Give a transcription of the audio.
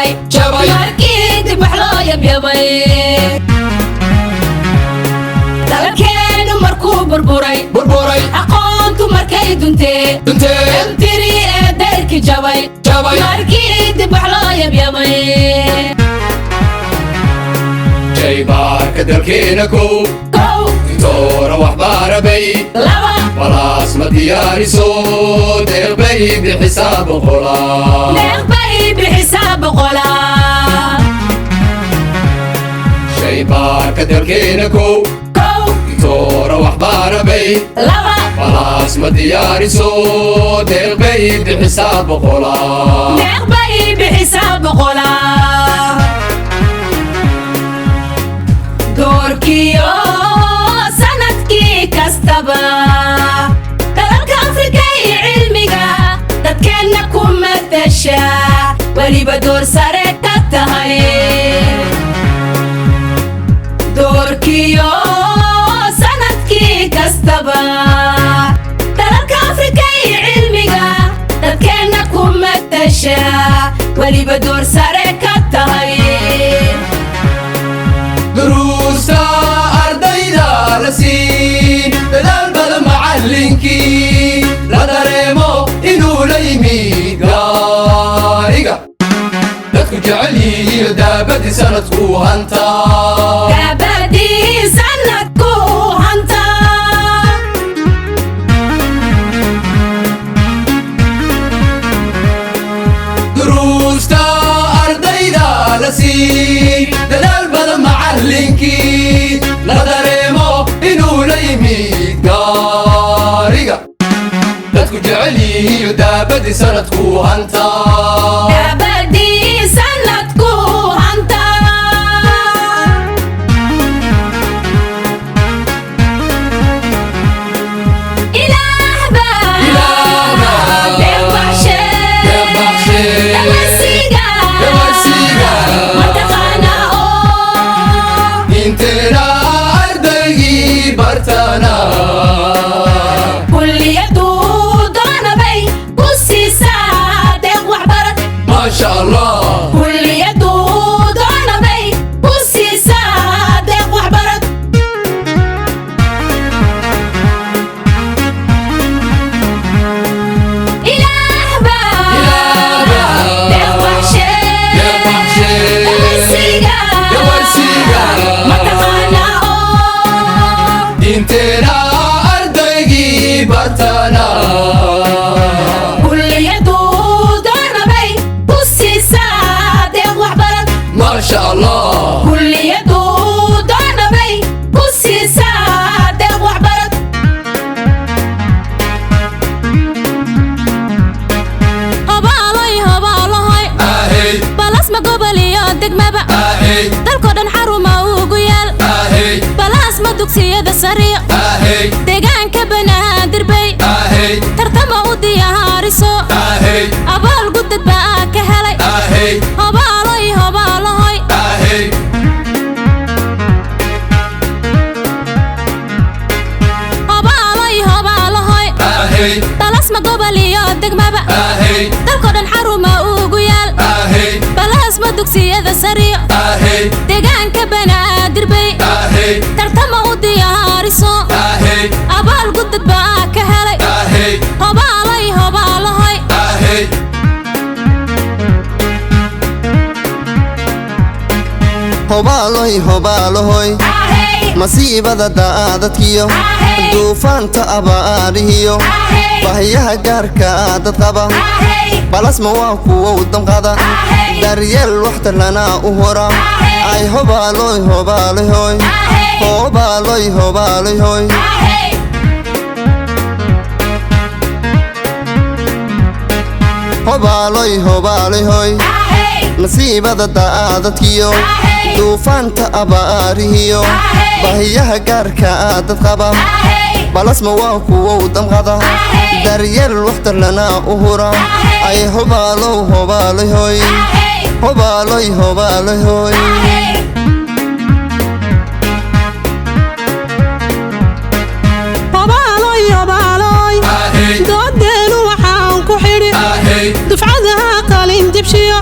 جبي مركيد بحلا يبيبي dalkeenu markuu burburay aqoontu markay duntee tiri ee dayrki jabay markii dib wax loo yabyamay jaybaarka dalkeena kow intoora wax baarabay balaas ma diyaariso deeqbay bixisaab boqolaa jaybaarka dalkeena kow intoora wax baarabay balaas ma diyaariso deeqbay bixisaab boqolaa doorkiyo sanadkii kastaba dalalka Afrika iyo cilmiga dadkeena ku matasha waliba door sare ka tahay doorkiyo sanadkii kastaba dalalka Afrika iyo cilmiga dadkeena ku matasha waliba door sare ka tahay دروسا أردينا لسين دلال بلا معلنكي لا دريمو إنو ليمي قاريقا لا تجعلي دابدي سنتكو هانتا دروسا أردينا لسين دلال بلا معلنكي لا دريمو إنو ليمي قاريقا لا تجعلي دابدي سنتكو هانتا ما شاء الله كل يدود أنا بي بصي صادق وحبرت إله با ما تخانا انتنا أردقي برتنا ما شاء الله كل يدود أنا بي بصي صادق وحبرت هبالي بلاس ما قبلي يدك ما بقى دالكو دان حروما وقيال بلاس ما دوكسي يدا سريع ديقان كبنا دربي ترتما ودي هارسو أبال قدد بقى كهلي هبالي بلاس ما قبلي يدك ما بقى دالكو دان حروما وقيال بلاس ما دوكسي يدا سريع ديقان كبنا دربي ترتما ودي هارسو أبال قدد بقى كهلي هبالي هبالي masiibada daadadkiyo duufaanta abaarihiyo bahyaha gaarka dad qaba balasma waa kuwa u damqada daryeel waxtar lana u hora ay hobaalooy masiibada daadadkiyo duufaanta abaarihiyo bahyaha gaarka dad qaba balasma waa kuwa u damqada daryeel waxtar lana u hura ay hobaalooy دودينو waxaan ku xidhi dufcadaha qalin jabshiyo